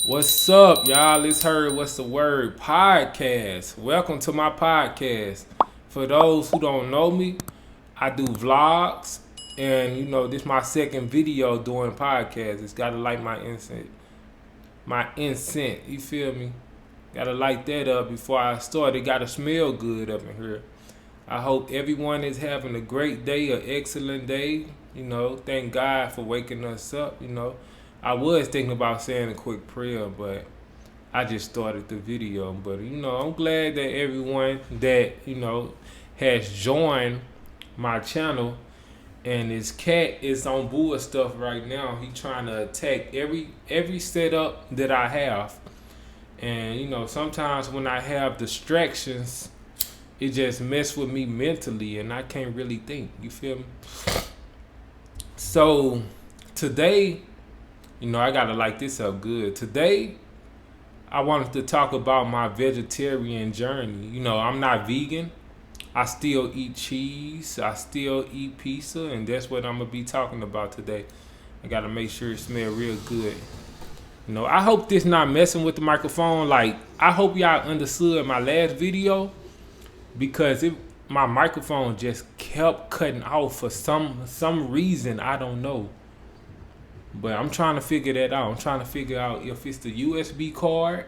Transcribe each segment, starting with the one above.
What's up, y'all? It's Heard What's the Word podcast. Welcome to my podcast. For those who don't know me, I do vlogs, and this is my second video doing podcast. It's gotta light my incense. You feel me? Gotta light that up before I start. It gotta smell good up in here. I hope everyone is having a great day, an excellent day. Thank God for waking us up. I was thinking about saying a quick prayer, but I just started the video. But I'm glad that everyone that has joined my channel, and his cat is on bull stuff right now. He trying to attack every setup that I have, and sometimes when I have distractions, it just mess with me mentally, and I can't really think. You feel me? So today, I gotta light this up good. Today, I wanted to talk about my vegetarian journey. I'm not vegan. I still eat cheese. I still eat pizza, and that's what I'm gonna be talking about today. I gotta make sure it smells real good. I hope this not messing with the microphone. Like, I hope y'all understood my last video, because my microphone just kept cutting off for some reason. I don't know. But I'm trying to figure that out. I'm trying to figure out if it's the USB card.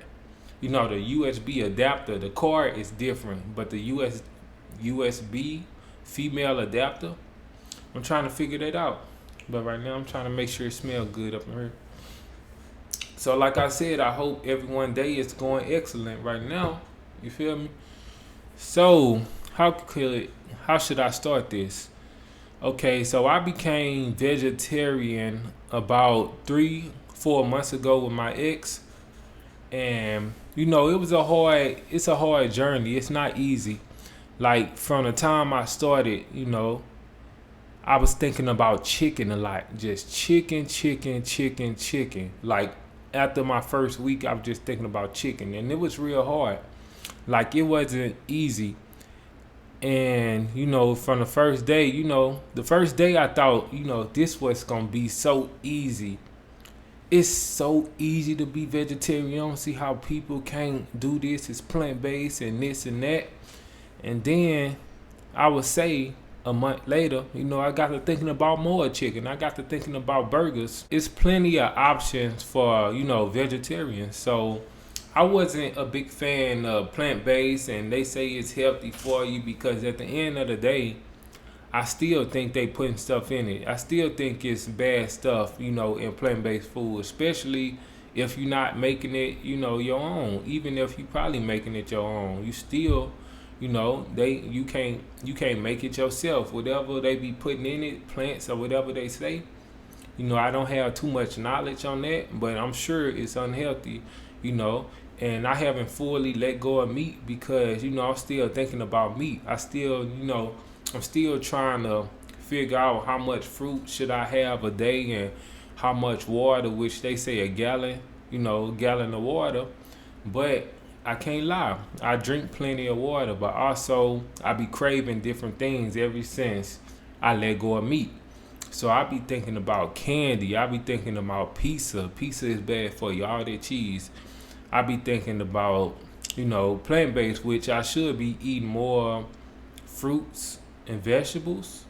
The USB adapter. The card is different, but the USB female adapter, I'm trying to figure that out. But right now, I'm trying to make sure it smells good up in here. So like I said, I hope everyone's day is going excellent right now. You feel me? So how should I start this? Okay, so I became vegetarian about 3-4 months ago with my ex, and it's a hard journey. It's not easy. Like, from the time I started, I was thinking about chicken a lot, just chicken. Like, after my first week, I was just thinking about chicken, and it was real hard. Like, it wasn't easy. And from the first day, I thought, this was gonna be so easy. It's so easy to be vegetarian. You don't see how people can't do this. It's plant-based and this and that. And then I would say a month later, I got to thinking about more chicken. I got to thinking about burgers. It's plenty of options for vegetarians. So I wasn't a big fan of plant-based, and they say it's healthy for you, because at the end of the day, I still think they putting stuff in it. I still think it's bad stuff, in plant-based food, especially if you're not making it, your own. Even if you probably making it your own, you still, you can't make it yourself. Whatever they be putting in it, plants or whatever they say, I don't have too much knowledge on that, but I'm sure it's unhealthy. And I haven't fully let go of meat, because I'm still thinking about meat. I'm still trying to figure out how much fruit should I have a day, and how much water, which they say a gallon of water. But I can't lie, I drink plenty of water, but also I be craving different things ever since I let go of meat. So I be thinking about candy. I be thinking about pizza. Pizza is bad for you, all that cheese. I be thinking about, plant-based, which I should be eating more fruits and vegetables.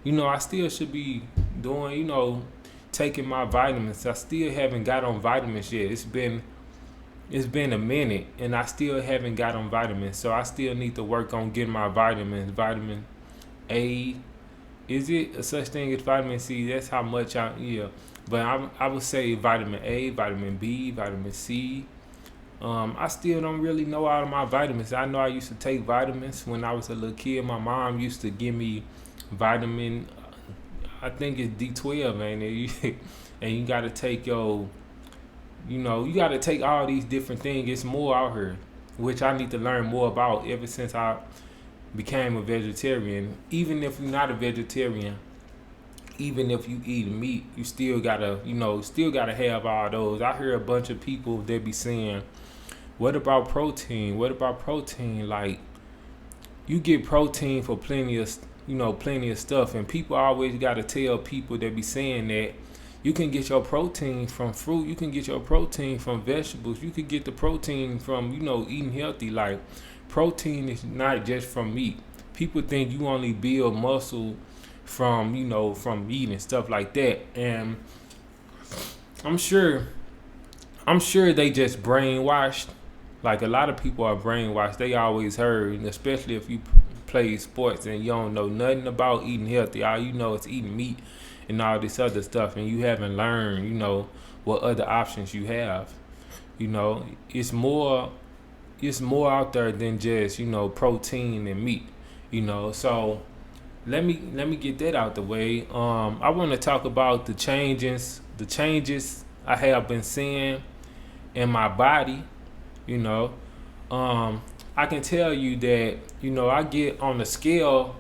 I still should be doing, taking my vitamins. I still haven't got on vitamins yet. It's been a minute, and I still haven't got on vitamins. So I still need to work on getting my vitamins. Vitamin A. Is it a such thing as vitamin C? That's how much But I would say vitamin A, vitamin B, vitamin C. I still don't really know all of my vitamins. I know I used to take vitamins when I was a little kid. My mom used to give me vitamin, I think it's D12, man. And you got to take you got to take all these different things. It's more out here, which I need to learn more about ever since I became a vegetarian. Even if you're not a vegetarian, even if you eat meat, you still gotta have all those. I hear a bunch of people that be saying, what about protein? Like, you get protein for plenty of stuff, and people always gotta tell people that be saying that, You can get your protein from fruit. You can get your protein from vegetables. You can get the protein from, eating healthy. Like, protein is not just from meat. People think you only build muscle from, from meat and stuff like that. And I'm sure they just brainwashed. Like, a lot of people are brainwashed. They always heard, and especially if you play sports and you don't know nothing about eating healthy. All you know is eating meat and all this other stuff, and you haven't learned, what other options you have. It's more out there than just, protein and meat. So let me get that out the way. I want to talk about the changes I have been seeing in my body. I can tell you that, I get on the scale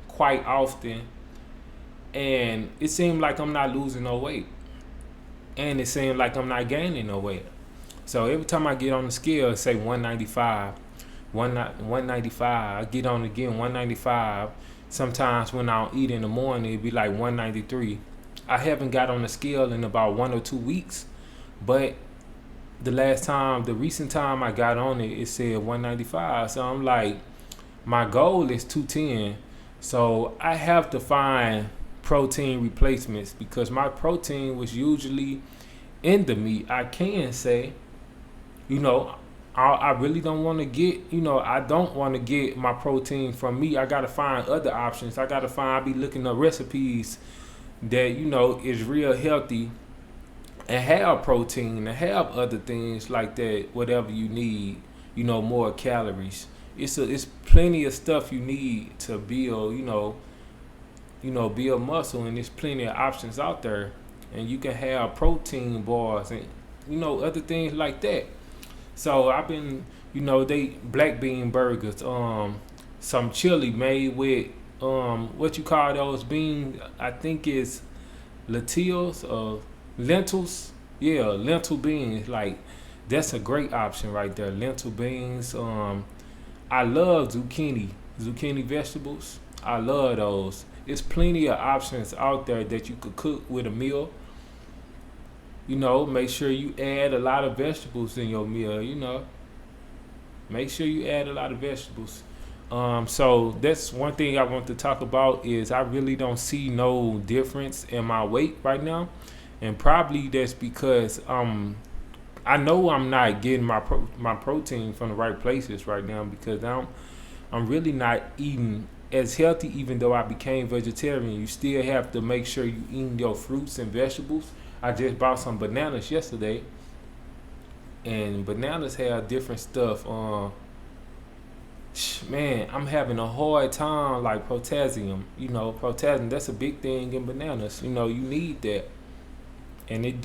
quite often, and it seems like I'm not losing no weight, and it seems like I'm not gaining no weight. So every time I get on the scale, say 195, 195, I get on again 195. Sometimes when I don't eat in the morning, it'd be like 193. I haven't got on the scale in about 1 or 2 weeks, but the recent time I got on it, it said 195. So I'm like, my goal is 210. So I have to find protein replacements because my protein was usually in the meat. I can say, I really don't want to get, I don't want to get my protein from meat. I got to find other options. I be looking up recipes that, is real healthy and have protein and have other things like that, whatever you need, more calories. It's plenty of stuff you need to build, build muscle, and there's plenty of options out there. And you can have protein bars and, other things like that. So I've been, they black bean burgers, some chili made with, what you call those beans? I think it's lentils or lentils. Yeah, lentil beans. Like, that's a great option right there. Lentil beans. I love zucchini vegetables. I love those. There's plenty of options out there that you could cook with a meal. Make sure you add a lot of vegetables in your meal. Make sure you add a lot of vegetables. So that's one thing I want to talk about is I really don't see no difference in my weight right now, and probably that's because I know I'm not getting my protein from the right places right now because I'm really not eating as healthy. Even though I became vegetarian, you still have to make sure you eat your fruits and vegetables. I just bought some bananas yesterday, and bananas have different stuff. Man, I'm having a hard time like potassium. Potassium, that's a big thing in bananas. You need that, and it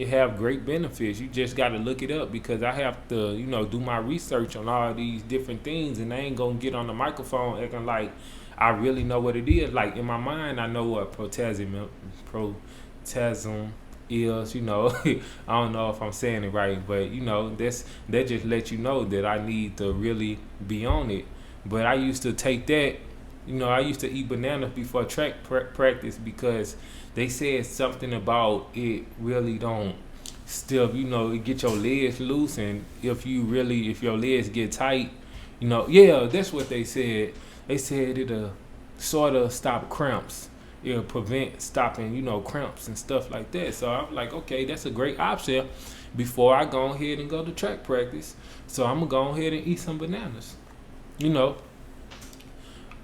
have great benefits. You just got to look it up because I have to, do my research on all these different things, and I ain't gonna get on the microphone acting like I really know what it is. Like, in my mind, I know what potassium is. I don't know if I'm saying it right, but that just lets you know that I need to really be on it. But I used to take that. I used to eat bananas before track practice because they said something about it really don't still, it get your legs loose, and if your legs get tight, yeah, that's what they said. They said it'll sort of stop cramps. It'll prevent stopping, cramps and stuff like that. So I'm like, okay, that's a great option before I go ahead and go to track practice. So I'm gonna go ahead and eat some bananas.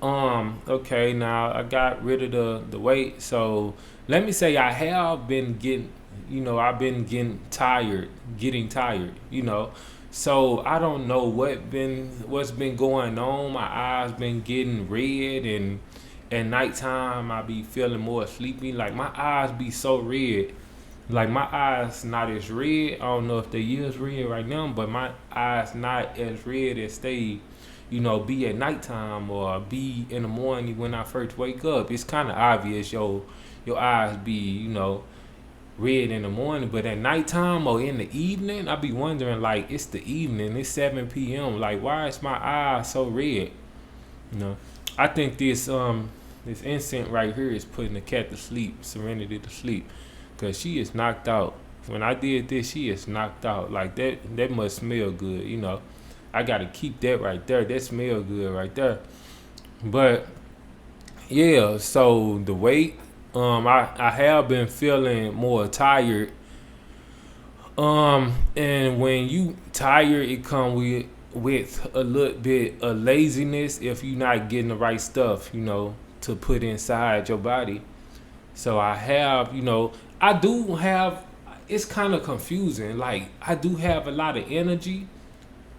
Okay, now I got rid of the weight. So let me say I have been getting tired. So I don't know what's been going on. My eyes been getting red, and at nighttime I be feeling more sleepy. Like, my eyes be so red. Like, my eyes not as red. I don't know if they is red right now, but my eyes not as red as they, be at nighttime or be in the morning when I first wake up. It's kind of obvious your eyes be, red in the morning, but at nighttime or in the evening, I be wondering, like, it's the evening, it's 7 p.m. Like, why is my eyes so red? I think this incense right here is putting the cat to sleep, Serenity to sleep. cause she is knocked out. When I did this, she is knocked out. Like that must smell good, you know. I gotta keep that right there. That smell good right there. But yeah, so the weight, I have been feeling more tired. And when you tired, it come with a little bit of laziness if you're not getting the right stuff, you know, to put inside your body. So I have, you know, I do have. It's kind of confusing. Like I do have a lot of energy,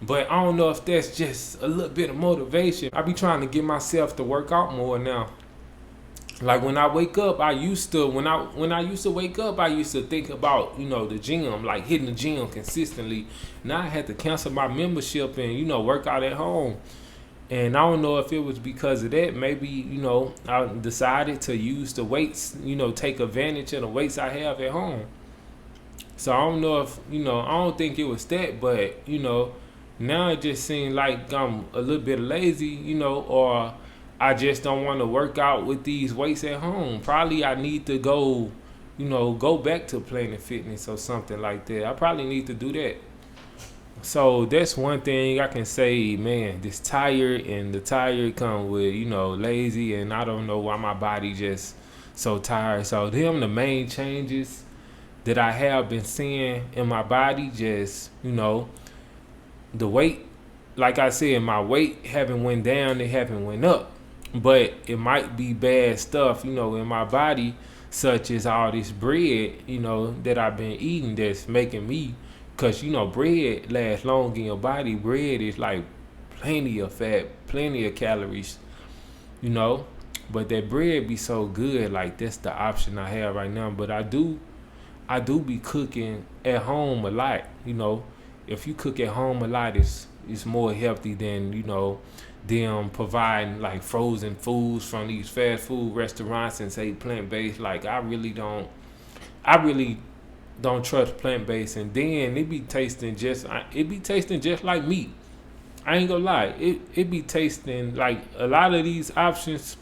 but I don't know if that's just a little bit of motivation. I be trying to get myself to work out more now. Like when I wake up, I used to when I used to wake up, I used to think about, you know, the gym, like hitting the gym consistently. Now I had to cancel my membership and, you know, work out at home. And I don't know if it was because of that. Maybe, you know, I decided to use the weights, you know, take advantage of the weights I have at home. So I don't know if, you know, I don't think it was that, but, you know, now it just seems like I'm a little bit lazy, you know, or I just don't want to work out with these weights at home. Probably I need to go, you know, go back to Planet Fitness or something like that. I probably need to do that. So that's one thing I can say, man, this tired and the tired come with, you know, lazy, and I don't know why my body just so tired. So them the main changes that I have been seeing in my body, just, you know, the weight, like I said, my weight haven't went down, it haven't went up. But it might be bad stuff, you know, in my body, such as all this bread, you know, that I've been eating that's making me, because, you know, bread lasts long in your body. Bread is like plenty of fat, plenty of calories, you know. But that bread be so good, like that's the option I have right now. But I do be cooking at home a lot, you know. If you cook at home a lot, it's more healthy than, you know, them providing like frozen foods from these fast food restaurants and say plant based. Like I really don't trust plant based, and then it be tasting just like meat. I ain't gonna lie, it be tasting like a lot of these options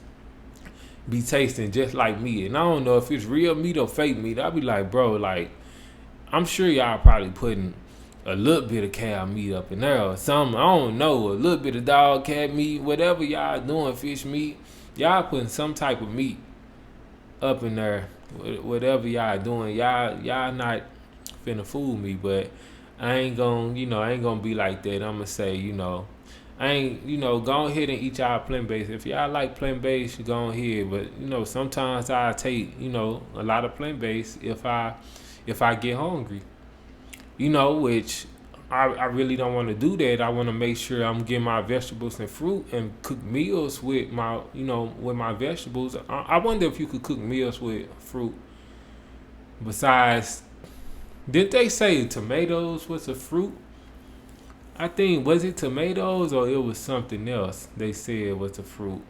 be tasting just like meat, and I don't know if it's real meat or fake meat. I be like, bro, like I'm sure y'all probably putting a little bit of cow meat up in there or something. I don't know, a little bit of dog, cat meat, whatever y'all doing, fish meat. Y'all putting some type of meat up in there. Whatever y'all doing, y'all not finna fool me. But I ain't gonna, you know, I ain't gonna be like that. I'm gonna say, you know, I ain't, you know, go ahead and eat y'all plant based. If y'all like plant based, go ahead. But you know, sometimes I take, you know, a lot of plant based if I get hungry. You know, which I really don't want to do that. I want to make sure I'm getting my vegetables and fruit and cook meals with my, you know, with my vegetables. I wonder if you could cook meals with fruit. Besides, did they say tomatoes was a fruit? I think, was it tomatoes or it was something else they said was a fruit.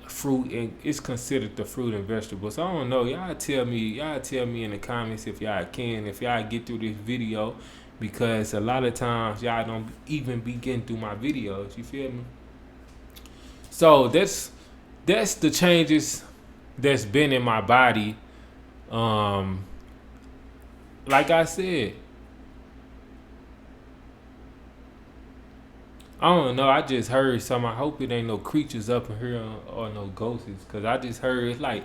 Fruit, and it's considered the fruit and vegetables. I don't know. Y'all tell me in the comments if y'all can, if y'all get through this video, because a lot of times y'all don't even be getting through my videos. You feel me? So that's the changes that's been in my body. Um, like I said, I don't know. I just heard some. I hope it ain't no creatures up in here or no ghosts, cause I just heard it's like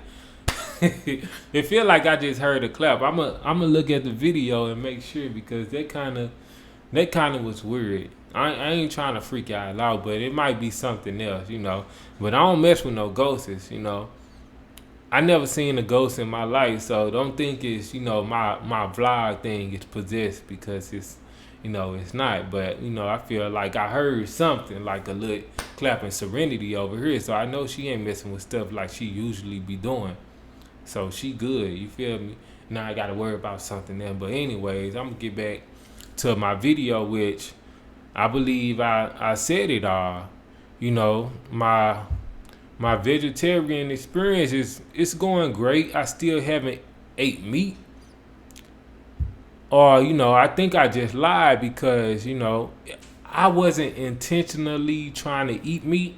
it feel like I just heard a clap. I'm look at the video and make sure, because that kind of was weird. I ain't trying to freak y'all out, but it might be something else, you know. But I don't mess with no ghosts, you know. I never seen a ghost in my life, so don't think it's, you know, my vlog thing is possessed, because it's, you know, it's not. But, you know, I feel like I heard something like a little clapping Serenity over here, so I know she ain't messing with stuff like she usually be doing. So she good, you feel me? Now I gotta worry about something else. But anyways, I'm gonna get back to my video, which I believe I said it all. You know, my vegetarian experience is, it's going great. I still haven't ate meat. Or, you know, I think I just lied, because, you know, I wasn't intentionally trying to eat meat.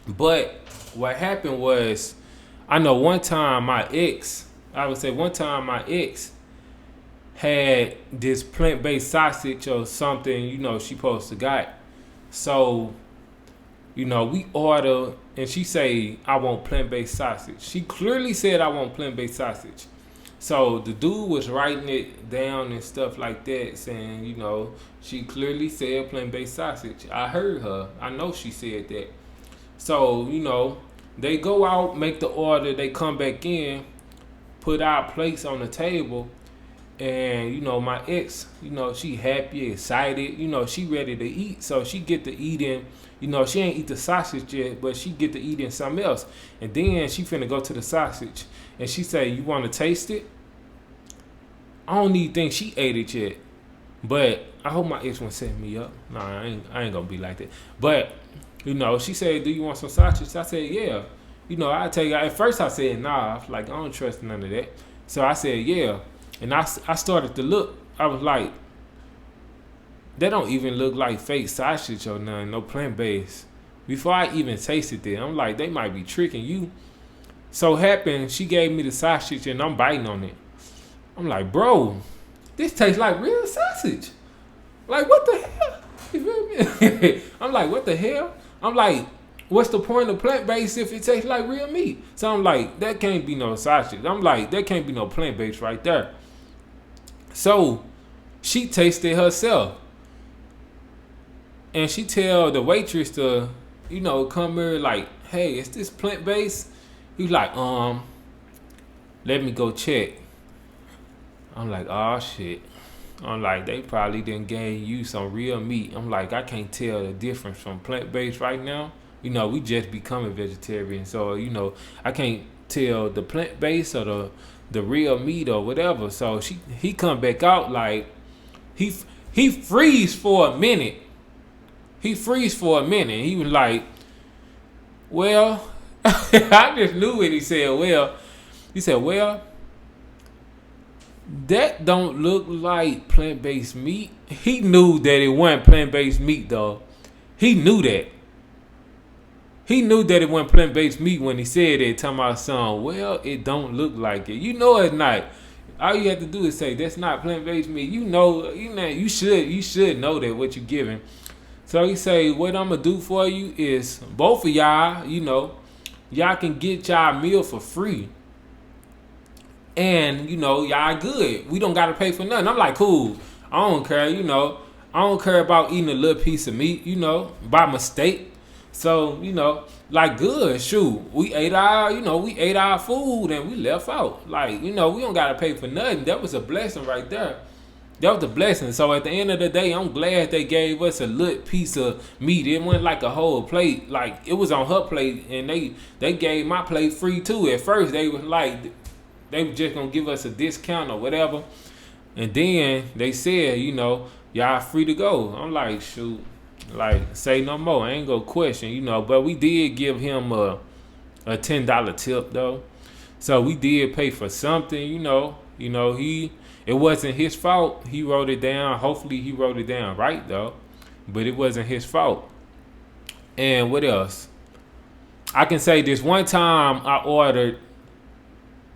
But what happened was, I know one time my ex, I would say one time my ex had this plant-based sausage or something, she supposed to got. So, we order and she say, I want plant-based sausage. She clearly said I want plant-based sausage. So the dude was writing it down and stuff like that, saying, she clearly said plant-based sausage. I heard her. I know she said that. So, they go out, make the order, they come back in, put our plates on the table, and my ex, she happy, excited, she ready to eat, so she get to eating, she ain't eat the sausage yet, but she get to eating something else, and then she finna go to the sausage, and she say, you want to taste it? I don't even think she ate it yet, but I hope my ex won't set me up. Nah, I ain't gonna be like that, but she said, do you want some sausage? I said, yeah. I tell you, at first I said, nah, like, I don't trust none of that. So I said, yeah. And I started to look. I was like, that don't even look like fake sausage or nothing, no plant-based. Before I even tasted it, I'm like, they might be tricking you. So happened, she gave me the sausage and I'm biting on it. I'm like, bro, this tastes like real sausage. Like, what the hell? You feel me? I'm like, what the hell? I'm like, what's the point of plant-based if it tastes like real meat? So I'm like, that can't be no sausage. I'm like, that can't be no plant-based right there. So she tasted herself. And she tell the waitress to, come here like, hey, is this plant-based? He's like, let me go check. I'm like, oh shit. I'm like, they probably didn't gave you some real meat. I'm like, I can't tell the difference from plant-based right now. We just becoming vegetarian. So, I can't tell the plant-based or the real meat or whatever. So he come back out like, he freeze for a minute. He freeze for a minute. He was like, well, I just knew when he said, well. He said, well, that don't look like plant-based meat. He knew that it wasn't plant-based meat, though. He knew that. He knew that it wasn't plant-based meat when he said it, talking about something. Well, it don't look like it. It's not. All you have to do is say, that's not plant-based meat. You should know that what you're giving. So he say, what I'm going to do for you is both of y'all, y'all can get y'all meal for free. And, y'all good. We don't got to pay for nothing. I'm like, cool. I don't care, I don't care about eating a little piece of meat, by mistake. So, like, good. Shoot. We ate our food and we left out. Like, we don't got to pay for nothing. That was a blessing right there. That was a blessing. So at the end of the day, I'm glad they gave us a little piece of meat. It wasn't like a whole plate. Like, it was on her plate and they gave my plate free too. At first, they was like, they were just gonna give us a discount or whatever, and then they said, y'all free to go. I'm like, shoot, like, say no more. I ain't gonna question, But we did give him a $10 tip though, so we did pay for something, it wasn't his fault. He wrote it down. Hopefully, he wrote it down right though, but it wasn't his fault. And what else? I can say this one time I ordered.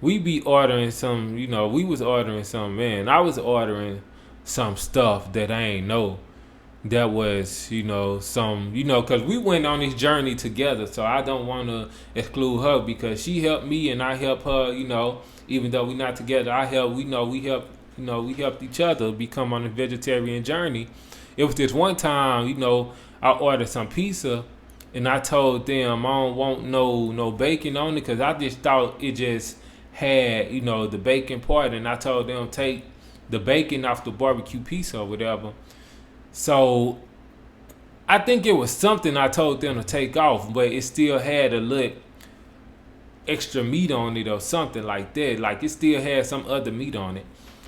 We be ordering some, we was ordering some, man. I was ordering some stuff that I ain't know that was, some, because we went on this journey together. So I don't want to exclude her because she helped me and I helped her, even though we not together. We helped each other become on a vegetarian journey. It was this one time, I ordered some pizza and I told them I don't want no bacon on it because I just thought it just had, the bacon part, and I told them take the bacon off the barbecue pizza or whatever. So I think it was something I told them to take off, but it still had a little extra meat on it or something like that. Like, it still had some other meat on it.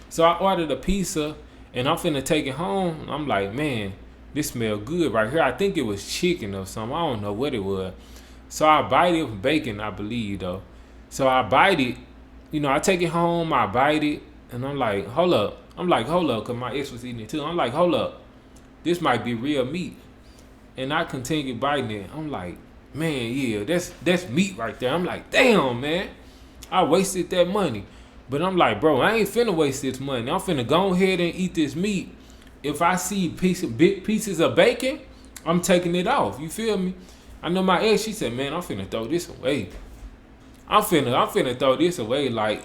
So I ordered a pizza and I'm finna take it home. I'm like, man, this smell good right here. I think it was chicken or something. I don't know what it was. So I bite it with bacon, I believe though. So I bite it. I take it home, I bite it, and I'm like, hold up. Because my ex was eating it too. I'm like, hold up. This might be real meat. And I continue biting it. I'm like, man, yeah, that's meat right there. I'm like, damn, man. I wasted that money. But I'm like, bro, I ain't finna waste this money. I'm finna go ahead and eat this meat. If I see big pieces of bacon, I'm taking it off. You feel me? I know my ex, she said, man, I'm finna throw this away. I'm finna throw this away. Like,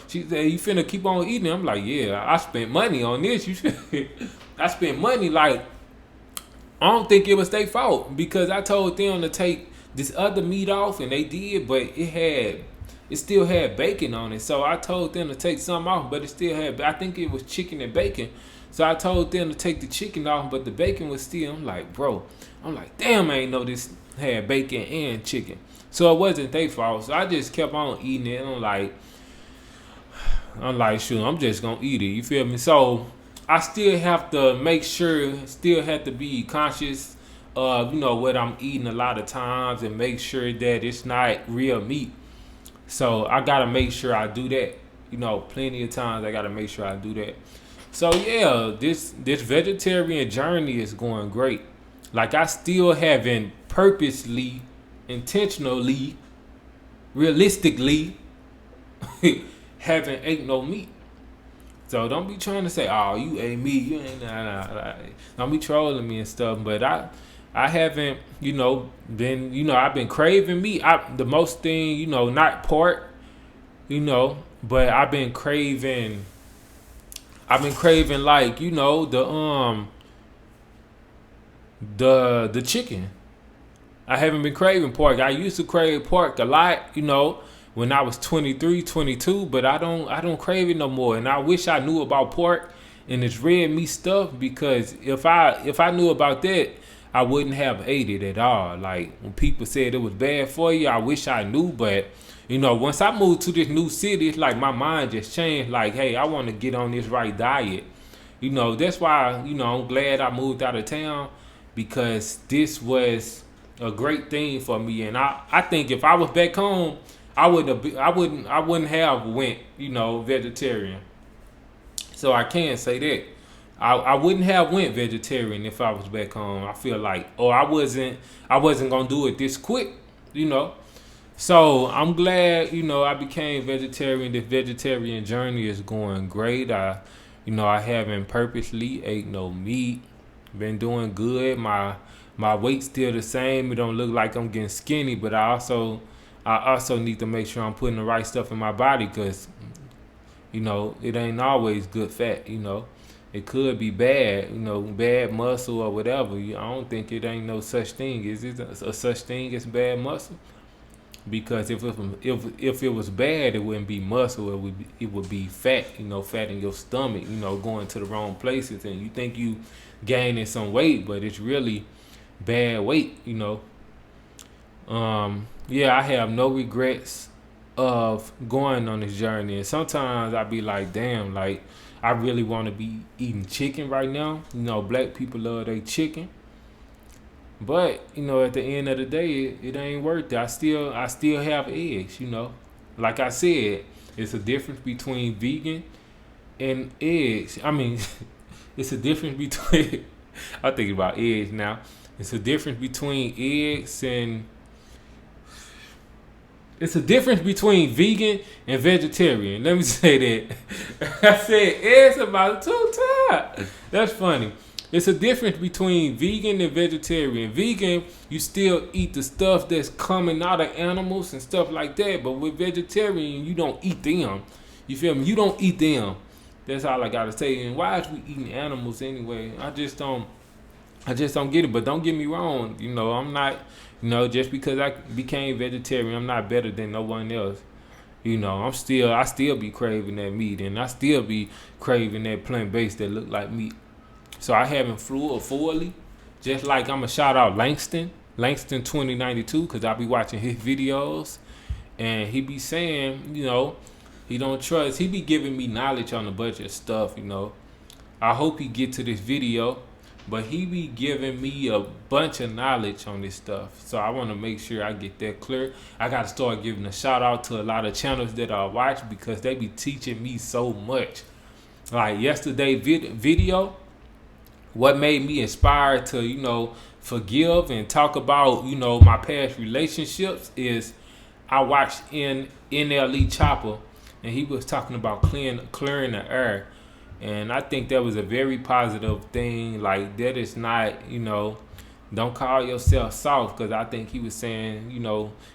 she said, you finna keep on eating. I'm like, yeah, I spent money on this. I spent money. Like, I don't think it was their fault because I told them to take this other meat off and they did, but it still had bacon on it. So I told them to take some off, but it still had, I think it was chicken and bacon. So I told them to take the chicken off, but the bacon was still, I'm like, bro, damn, I ain't know this had bacon and chicken. So it wasn't their fault. So I just kept on eating it. I'm like, shoot, I'm just gonna eat it. You feel me? So I still have to make sure, still have to be conscious of, what I'm eating a lot of times and make sure that it's not real meat. So I gotta make sure I do that. Plenty of times I gotta make sure I do that. So yeah, this vegetarian journey is going great. Like I still haven't purposely, intentionally, realistically haven't ate no meat. So don't be trying to say, oh, you ate meat. You ain't nah. Don't be trolling me and stuff. But I haven't, been, I've been craving meat. The most thing, not pork, but I've been craving like, the chicken. I haven't been craving pork. I used to crave pork a lot, when I was 23, 22, but I don't crave it no more. And I wish I knew about pork and this red meat stuff, because if I knew about that, I wouldn't have ate it at all. Like when people said it was bad for you, I wish I knew, but once I moved to this new city, it's like my mind just changed. Like, hey, I want to get on this right diet. That's why, I'm glad I moved out of town, because this was a great thing for me. And I think if I was back home, I wouldn't have went, vegetarian. So I can say that. I wouldn't have went vegetarian if I was back home. I feel like, or I wasn't gonna do it this quick, So I'm glad, I became vegetarian. This vegetarian journey is going great. I haven't purposely ate no meat. Been doing good. My weight's still the same. It don't look like I'm getting skinny, but I also need to make sure I'm putting the right stuff in my body, because, it ain't always good fat, It could be bad, bad muscle or whatever. I don't think it ain't no such thing. Is it a such thing as bad muscle? Because if it was bad, it wouldn't be muscle. It would be fat. Fat in your stomach. Going to the wrong places, and you think you gaining some weight, but it's really bad weight. Yeah, I have no regrets of going on this journey. And sometimes I be like, damn, like I really want to be eating chicken right now. Black people love their chicken. But, at the end of the day, it ain't worth it. I still have eggs, Like I said, it's a difference between vegan and eggs. I mean, it's a difference between I'm thinking about eggs now. It's a difference between eggs and it's a difference between vegan and vegetarian. Let me say that. I said eggs about 2 times. That's funny. It's a difference between vegan and vegetarian. Vegan, you still eat the stuff that's coming out of animals and stuff like that. But with vegetarian, you don't eat them. You feel me? You don't eat them. That's all I gotta say. And why is we eating animals anyway? I just don't get it. But don't get me wrong. I'm not. Just because I became vegetarian, I'm not better than no one else. I still be craving that meat, and I still be craving that plant-based that look like meat. So I haven't flew fully. Just like I'm going to shout out Langston 2092, because I be watching his videos. And he be saying, he don't trust. He be giving me knowledge on a bunch of stuff, I hope he get to this video. But he be giving me a bunch of knowledge on this stuff. So I want to make sure I get that clear. I got to start giving a shout out to a lot of channels that I watch, because they be teaching me so much. Like yesterday video, what made me inspired to, forgive and talk about, my past relationships is I watched NLE Chopper, and he was talking about clearing the air. And I think that was a very positive thing. Like, that is not, don't call yourself soft, because I think he was saying,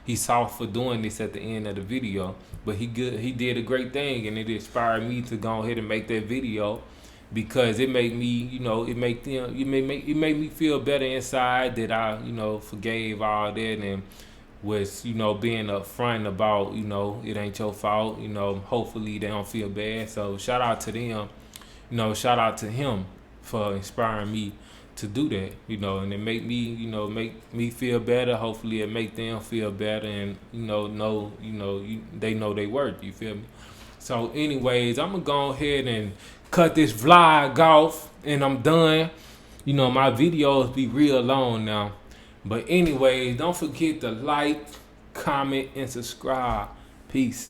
he's soft for doing this at the end of the video. But he did a great thing, and it inspired me to go ahead and make that video, because it made me, it made me feel better inside that I, forgave all that, and was, being upfront about, it ain't your fault. Hopefully they don't feel bad. So shout out to them. Shout out to him for inspiring me to do that, and it make me, make me feel better. Hopefully it make them feel better, and, they know they worth, you feel me? So anyways, I'm gonna go ahead and cut this vlog off, and I'm done. My videos be real long now. But anyways, don't forget to like, comment, and subscribe. Peace.